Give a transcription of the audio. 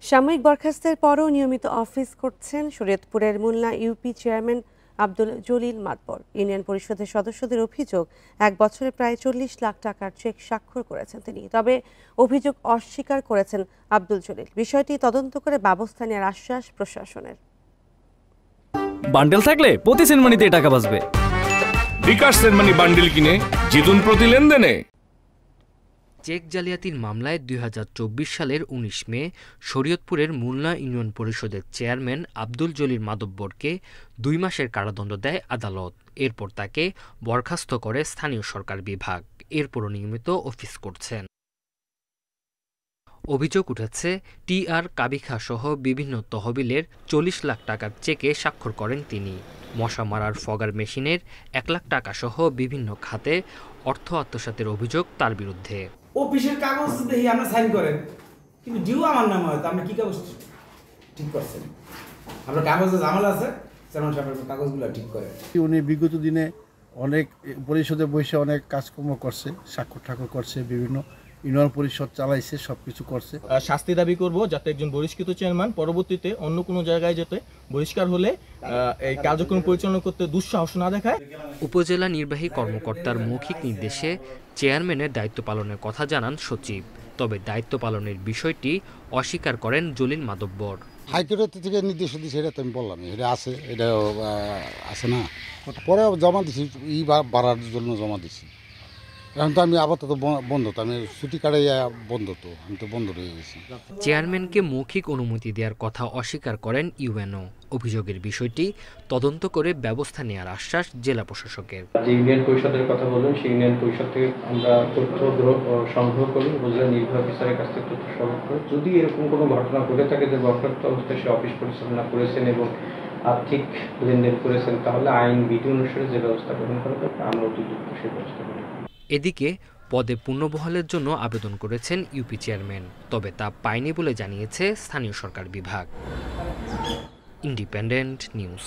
সাময়িক বরখাস্তের পরও নিয়মিত অফিস করছেন শরীয়তপুরের Mulna UP chairman Abdul Jalil Matbar. Union পরিষদের সদস্যদের অভিযোগ, 1 বছরে প্রায় 40 লাখ টাকার চেক স্বাক্ষর করেছেন তিনি। তবে অভিযোগ অস্বীকার করেছেন আব্দুল জলিল। বিষয়টি তদন্ত করে ব্যবস্থা নেওয়ার আশ্বাস প্রশাসনের। বান্ডেল থাকলে প্রতি সেনমানিতে টাকা বাঁচবে। বিকাশ সেনমানি বান্ডেল কিনে জিতুন প্রতি লেনদেনে। চেক জালিয়াতির মামলায় 2024 সালের 19 মে শরীয়তপুরের মুলনা ইউনিয়ন পরিষদের চেয়ারম্যান আব্দুল জলিল মাতব্বরকে 2 মাসের কারাদণ্ড দেয় আদালত। এরপর তাকে বরখাস্ত করে স্থানীয় সরকার বিভাগ। এরপরও নিয়মিত অফিস করছেন। অভিযোগ উঠেছে, টিআর কাবিখা সহ বিভিন্ন তহবিলের 40 লাখ টাকার চেকে স্বাক্ষর করেন তিনি। মশা মারার ফগার মেশিনের 1 লাখ টাকা সহ বিভিন্ন খাতে অর্থ আত্মসাতের অভিযোগ তার বিরুদ্ধে। অফিসের কাগজ দেখি আমরা সাইন করেন, কিন্তু ডিউ আমার নামে হয়, আপনি কি কাগজ ঠিক করছেন? আমরা কাগজে ঝামেলা আছে, চেয়ারম্যান সাহেবের কাগজগুলো ঠিক করে। উনি বিগত দিনে অনেক পরিষদে বসে অনেক কাজকর্ম করছে, স্বাক্ষর ঠাকুর করছে, বিভিন্ন ইউনিয়ন পরিষদ চালাইছে, সবকিছু করছে। শাস্তি দাবি করব যাতে একজন বহিষ্কৃত চেয়ারম্যান পরবর্তীতে অন্য কোনো জায়গায় যেতে বহিষ্কার হলে এই কার্যক্রম পরিচালনা করতে দুঃসাহস না দেখায়। উপজেলা নির্বাহী কর্মকর্তার মৌখিক নির্দেশে চেয়ারম্যানের দায়িত্ব পালনের কথা জানান সচিব। তবে দায়িত্ব পালনের বিষয়টি অস্বীকার করেন জলিল মাতব্বর। হাইকোর্ট থেকে নির্দেশ দিচ্ছে, এটা তো আমি বললাম, এটা আছে, এটা আছে না, পরে জমা দিছি, বাড়ার জন্য জমা দিছি। এখন তো আমি আপাতত বন্ধ, তো আমি ছুটি কাটাই বন্ধ, তো আমি তো বন্ধ রয়ে গেছি। চেয়ারম্যানকে মৌখিক অনুমতি দেওয়ার কথা অস্বীকার করেন ইউএনও। অভিযোগের বিষয়টি তদন্ত করে ব্যবস্থা নেওয়ার আশ্বাস জেলা প্রশাসকের। যে ইউনিয়ন পরিষদের কথা বললেন, সেই ইউনিয়ন পরিষদ থেকে আমরা তথ্য সংগ্রহ করি, উপজেলা নির্বাহী অফিসারের কাছ থেকে তথ্য সংগ্রহ করি। যদি এরকম কোনো ঘটনা ঘটে থাকে যে বরখাস্ত অবস্থায় সে অফিস পরিচালনা করেছেন এবং আর্থিক লেনদেন করেছেন, তাহলে আইন বিধি অনুসারে যে ব্যবস্থা গ্রহণ করা দরকার আমরা অতি দ্রুত সেই ব্যবস্থা করি। এদিকে পদে পুনর্বহালের জন্য আবেদন করেছেন ইউপি চেয়ারম্যান, তবে তা পায়নি বলে জানিয়েছে স্থানীয় সরকার বিভাগ। Independent news.